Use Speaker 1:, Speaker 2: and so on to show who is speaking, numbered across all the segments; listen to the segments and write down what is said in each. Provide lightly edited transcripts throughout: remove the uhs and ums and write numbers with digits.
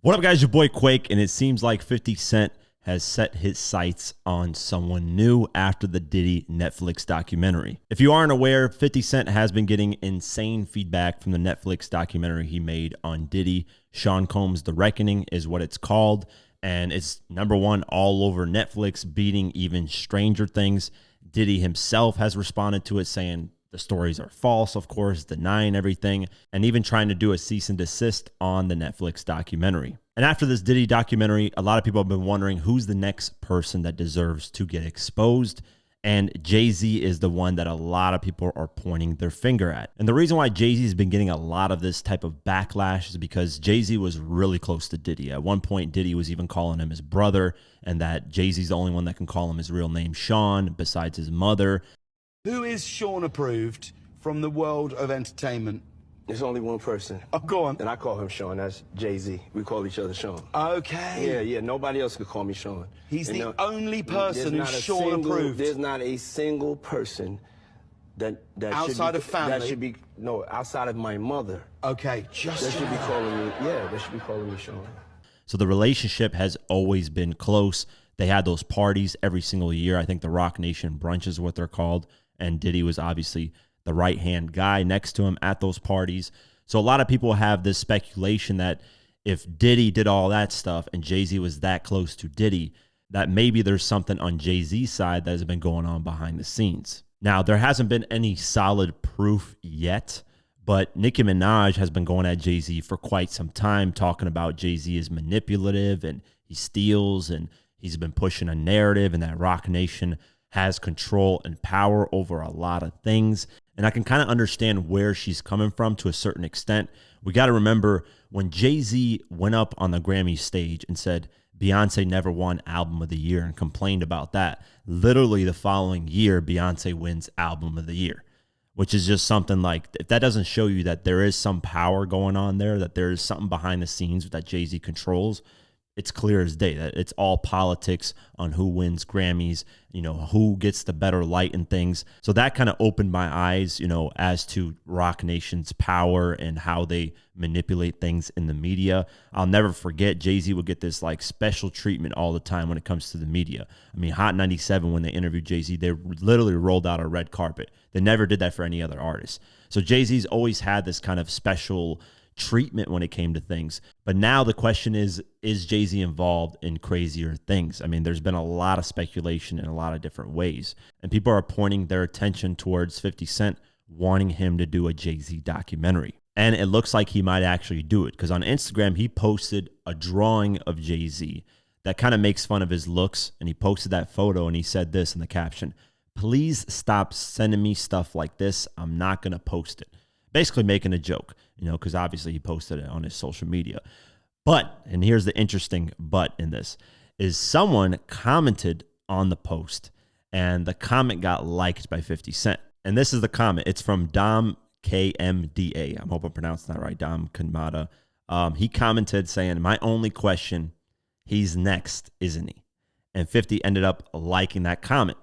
Speaker 1: What up, guys? Your boy Quake, and it seems like 50 Cent has set his sights on someone new after the Diddy Netflix documentary. If you aren't aware, 50 Cent has been getting insane feedback from the Netflix documentary he made on Diddy. Sean Combs' The Reckoning is what it's called, and it's #1 all over Netflix, beating even Stranger Things. Diddy himself has responded to it, saying the stories are false, of course, denying everything, and even trying to do a cease and desist on the Netflix documentary. And after this Diddy documentary, a lot of people have been wondering who's the next person that deserves to get exposed. And Jay-Z is the one that a lot of people are pointing their finger at. And the reason why Jay-Z has been getting a lot of this type of backlash is because Jay-Z was really close to Diddy. At one point, Diddy was even calling him his brother, and that Jay-Z's the only one that can call him his real name, Sean, besides his mother.
Speaker 2: Who is Sean approved from the world of entertainment?
Speaker 3: There's only one person.
Speaker 2: Oh, go on.
Speaker 3: And I call him Sean. That's Jay-Z. We call each other Sean.
Speaker 2: Okay.
Speaker 3: Yeah. Nobody else could call me Sean.
Speaker 2: He's the only person who's Sean approved.
Speaker 3: There's not a single person that
Speaker 2: outside of family.
Speaker 3: That should be outside of my mother.
Speaker 2: Okay,
Speaker 3: That should be calling me. Yeah, they should be calling me Sean.
Speaker 1: So the relationship has always been close. They had those parties every single year. I think the Rock Nation brunch is what they're called. And Diddy was obviously the right-hand guy next to him at those parties. So a lot of people have this speculation that if Diddy did all that stuff and Jay-Z was that close to Diddy, that maybe there's something on Jay-Z's side that has been going on behind the scenes. Now, there hasn't been any solid proof yet, but Nicki Minaj has been going at Jay-Z for quite some time, talking about Jay-Z is manipulative and he steals, and he's been pushing a narrative, and that Rock Nation has control and power over a lot of things. And I can kind of understand where she's coming from to a certain extent. We got to remember when Jay-Z went up on the Grammy stage and said Beyonce never won Album of the Year and complained about that, literally the following year, Beyonce wins Album of the Year, which is just something like, if that doesn't show you that there is some power going on there, that there is something behind the scenes that Jay-Z controls, it's clear as day that it's all politics on who wins Grammys, who gets the better light and things. So that kind of opened my eyes, as to Rock Nation's power and how they manipulate things in the media. I'll never forget Jay-Z would get this like special treatment all the time when it comes to the media. I mean, Hot 97, when they interviewed Jay-Z, they literally rolled out a red carpet. They never did that for any other artist. So Jay-Z's always had this kind of special treatment when it came to things. But now the question is Jay-Z involved in crazier things? I mean, there's been a lot of speculation in a lot of different ways, and people are pointing their attention towards 50 Cent wanting him to do a Jay-Z documentary. And it looks like he might actually do it, because on Instagram, he posted a drawing of Jay-Z that kind of makes fun of his looks, and he posted that photo, and he said this in the caption: "Please stop sending me stuff like this. I'm not going to post it." Basically making a joke, because obviously he posted it on his social media. But, and here's the interesting but in this, is someone commented on the post, and the comment got liked by 50 Cent. And this is the comment. It's from Dom KMDA. I hope I'm pronouncing that right, Dom Kanmada. He commented saying, "My only question, he's next, isn't he?" And 50 ended up liking that comment.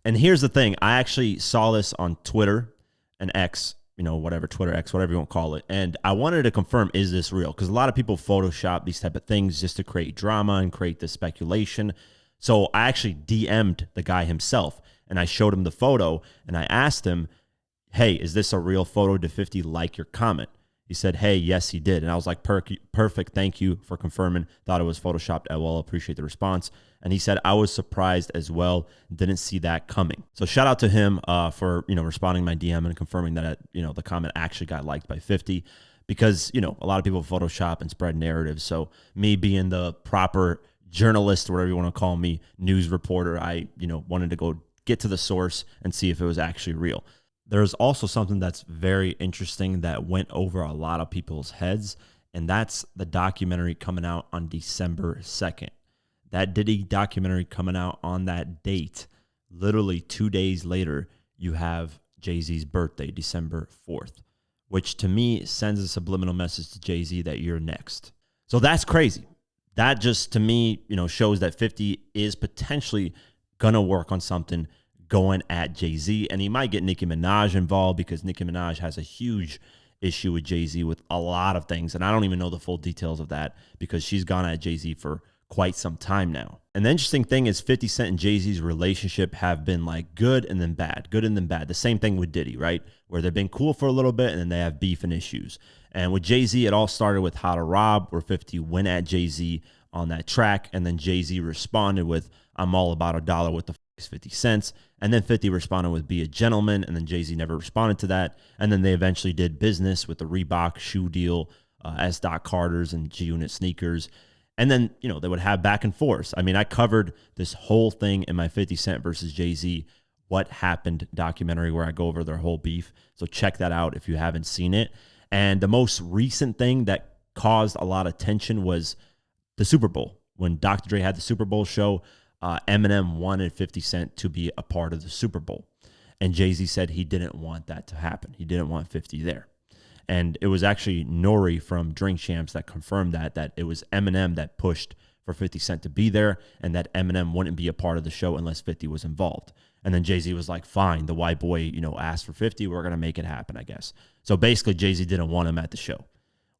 Speaker 1: And here's the thing. I actually saw this on Twitter and X, whatever, Twitter X, whatever you want to call it. And I wanted to confirm, is this real? Because a lot of people Photoshop these type of things just to create drama and create this speculation. So I actually DM'd the guy himself, and I showed him the photo, and I asked him, "Hey, is this a real photo? Did 50 like your comment?" He said, "Hey, yes, he did." And I was like, perfect. Thank you for confirming. Thought it was Photoshopped. I will appreciate the response. And he said, "I was surprised as well. Didn't see that coming." So shout out to him for, responding to my DM and confirming that, the comment actually got liked by 50, because, a lot of people Photoshop and spread narratives. So me being the proper journalist, or whatever you want to call me, news reporter, I, wanted to go get to the source and see if it was actually real. There's also something that's very interesting that went over a lot of people's heads, and that's the documentary coming out on December 2nd. That Diddy documentary coming out on that date, literally 2 days later, you have Jay-Z's birthday, December 4th, which to me sends a subliminal message to Jay-Z that you're next. So that's crazy. That just, to me, shows that 50 is potentially going to work on something going at Jay-Z, and he might get Nicki Minaj involved, because Nicki Minaj has a huge issue with Jay-Z with a lot of things. And I don't even know the full details of that because she's gone at Jay-Z for quite some time now. And the interesting thing is 50 Cent and Jay-Z's relationship have been like good and then bad, good and then bad. The same thing with Diddy, right? Where they've been cool for a little bit and then they have beef and issues. And with Jay-Z, it all started with How to Rob, where 50 went at Jay-Z on that track. And then Jay-Z responded with, I'm all about a dollar with the 50 cents. And then 50 responded with Be a Gentleman. And then Jay-Z never responded to that. And then they eventually did business with the Reebok shoe deal, S. Carter's and G-Unit sneakers. And then, you know, they would have back and forth. I mean, I covered this whole thing in my 50 Cent versus Jay-Z What Happened documentary where I go over their whole beef. So check that out if you haven't seen it. And the most recent thing that caused a lot of tension was the Super Bowl. When Dr. Dre had the Super Bowl show, Eminem wanted 50 Cent to be a part of the Super Bowl. And Jay-Z said he didn't want that to happen. He didn't want 50 there. And it was actually Nori from Drink Champs that confirmed that it was Eminem that pushed for 50 Cent to be there and that Eminem wouldn't be a part of the show unless 50 was involved. And then Jay-Z was like, fine, the white boy, you know, asked for 50. We're going to make it happen, I guess. So basically, Jay-Z didn't want him at the show,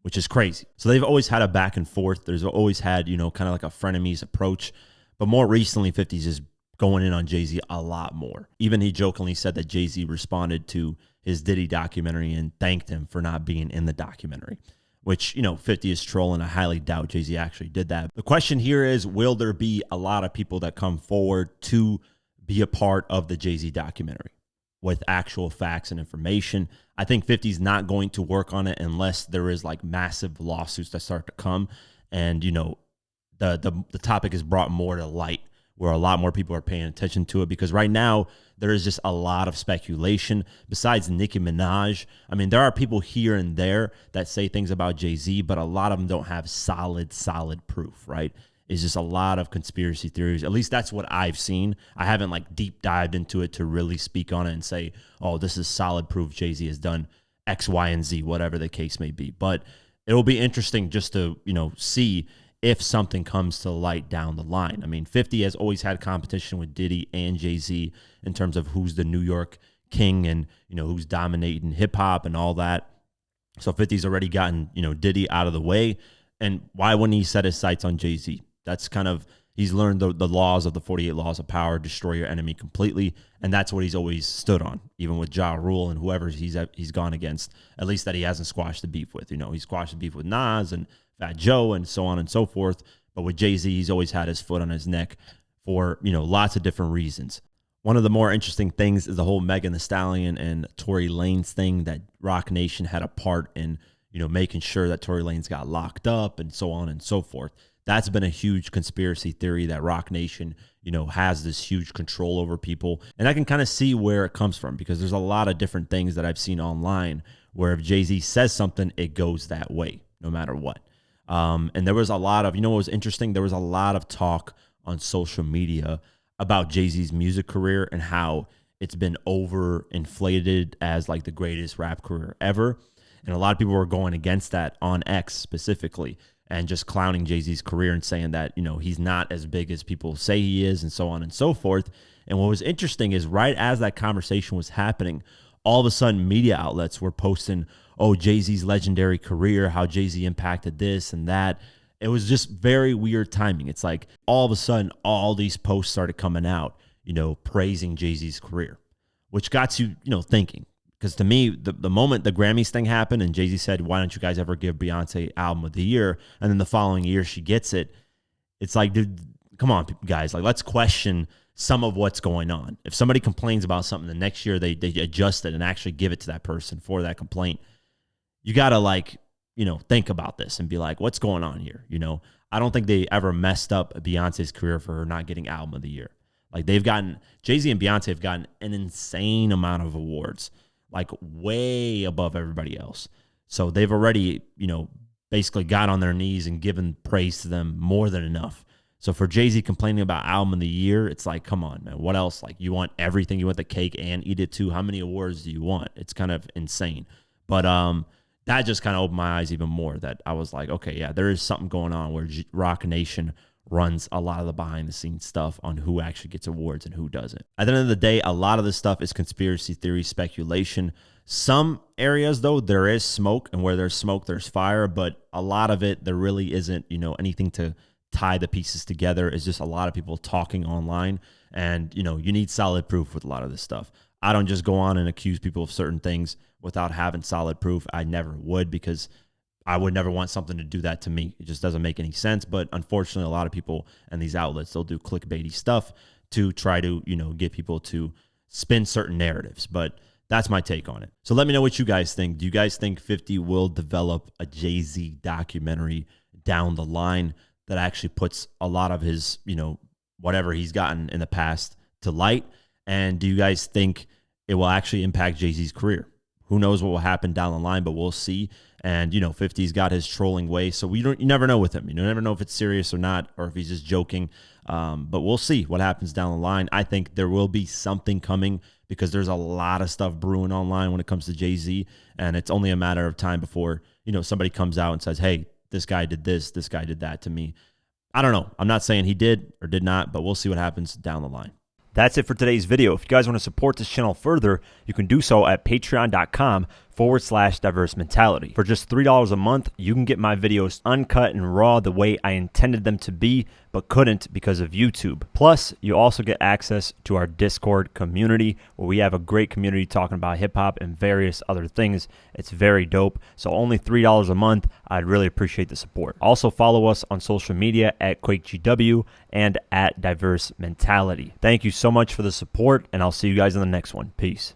Speaker 1: which is crazy. So they've always had a back and forth. There's always had, you know, kind of like a frenemies approach. But more recently, 50's just going in on Jay-Z a lot more. Even he jokingly said that Jay-Z responded to his Diddy documentary and thanked him for not being in the documentary, which, you know, 50 is trolling. I highly doubt Jay-Z actually did that. The question here is, will there be a lot of people that come forward to be a part of the Jay-Z documentary with actual facts and information? I think 50's not going to work on it unless there is like massive lawsuits that start to come. And, you know, the topic is brought more to light where a lot more people are paying attention to it, because right now there is just a lot of speculation. Besides Nicki Minaj, I mean, there are people here and there that say things about Jay-Z, but a lot of them don't have solid proof, right? It's just a lot of conspiracy theories. At least that's what I've seen. I haven't like deep dived into it to really speak on it and say, oh, this is solid proof Jay-Z has done X, Y, and Z, whatever the case may be. But it will be interesting just to, you know, see if something comes to light down the line. I mean, 50 has always had competition with Diddy and Jay-Z in terms of who's the New York king and, you know, who's dominating hip hop and all that. So 50's already gotten, you know, Diddy out of the way. And why wouldn't he set his sights on Jay-Z? That's kind of, he's learned the laws of the 48 laws of power, destroy your enemy completely. And that's what he's always stood on, even with Ja Rule and whoever he's gone against, at least that he hasn't squashed the beef with. You know, he squashed the beef with Nas and Fat Joe and so on and so forth. But with Jay-Z, he's always had his foot on his neck for, you know, lots of different reasons. One of the more interesting things is the whole Megan Thee Stallion and Tory Lanez thing, that Rock Nation had a part in, you know, making sure that Tory Lanez got locked up and so on and so forth. That's been a huge conspiracy theory that Rock Nation, you know, has this huge control over people. And I can kind of see where it comes from, because there's a lot of different things that I've seen online where if Jay-Z says something, it goes that way, no matter what. And there was a lot of, you know what was interesting? There was a lot of talk on social media about Jay-Z's music career and how it's been overinflated as like the greatest rap career ever. And a lot of people were going against that on X specifically and just clowning Jay-Z's career and saying that, you know, he's not as big as people say he is and so on and so forth. And what was interesting is right as that conversation was happening, all of a sudden media outlets were posting, oh, Jay-Z's legendary career, how Jay-Z impacted this and that. It was just very weird timing. It's like all of a sudden, all these posts started coming out, you know, praising Jay-Z's career, which got you, you know, thinking. Because to me, the moment the Grammys thing happened and Jay-Z said, why don't you guys ever give Beyonce Album of the Year? And then the following year she gets it. It's like, dude, come on, guys. Like, let's question some of what's going on. If somebody complains about something, the next year they adjust it and actually give it to that person for that complaint. You got to, like, you know, think about this and be like, what's going on here? You know, I don't think they ever messed up Beyonce's career for her not getting Album of the Year. Like, Jay-Z and Beyonce have gotten an insane amount of awards, like way above everybody else. So they've already, you know, basically got on their knees and given praise to them more than enough. So for Jay-Z complaining about Album of the Year, it's like, come on, man. What else? Like, you want everything. You want the cake and eat it too. How many awards do you want? It's kind of insane. But that just kind of opened my eyes even more, that I was like, okay, yeah, there is something going on where Rock Nation runs a lot of the behind-the-scenes stuff on who actually gets awards and who doesn't. At the end of the day, a lot of this stuff is conspiracy theory speculation. Some areas, though, there is smoke, and where there's smoke, there's fire. But a lot of it, there really isn't, anything to tie the pieces together. It's just a lot of people talking online, and you need solid proof with a lot of this stuff. I don't just go on and accuse people of certain things without having solid proof. I never would, because I would never want something to do that to me. It just doesn't make any sense. But unfortunately, a lot of people and these outlets, they'll do clickbaity stuff to try to, get people to spin certain narratives. But that's my take on it. So let me know what you guys think. Do you guys think 50 will develop a Jay-Z documentary down the line that actually puts a lot of his, whatever he's gotten in the past to light? And do you guys think it will actually impact Jay-Z's career? Who knows what will happen down the line, but we'll see. And, 50's got his trolling way, so you never know with him. You never know if it's serious or not, or if he's just joking. But we'll see what happens down the line. I think there will be something coming, because there's a lot of stuff brewing online when it comes to Jay-Z, and it's only a matter of time before, somebody comes out and says, hey, this guy did this guy did that to me. I don't know. I'm not saying he did or did not, but we'll see what happens down the line. That's it for today's video. If you guys want to support this channel further, you can do so at patreon.com/diverse mentality. For just $3 a month, you can get my videos uncut and raw the way I intended them to be, but couldn't because of YouTube. Plus, you also get access to our Discord community, where we have a great community talking about hip hop and various other things. It's very dope. So only $3 a month. I'd really appreciate the support. Also follow us on social media at QuakeGW and at Diverse Mentality. Thank you so much for the support, and I'll see you guys in the next one. Peace.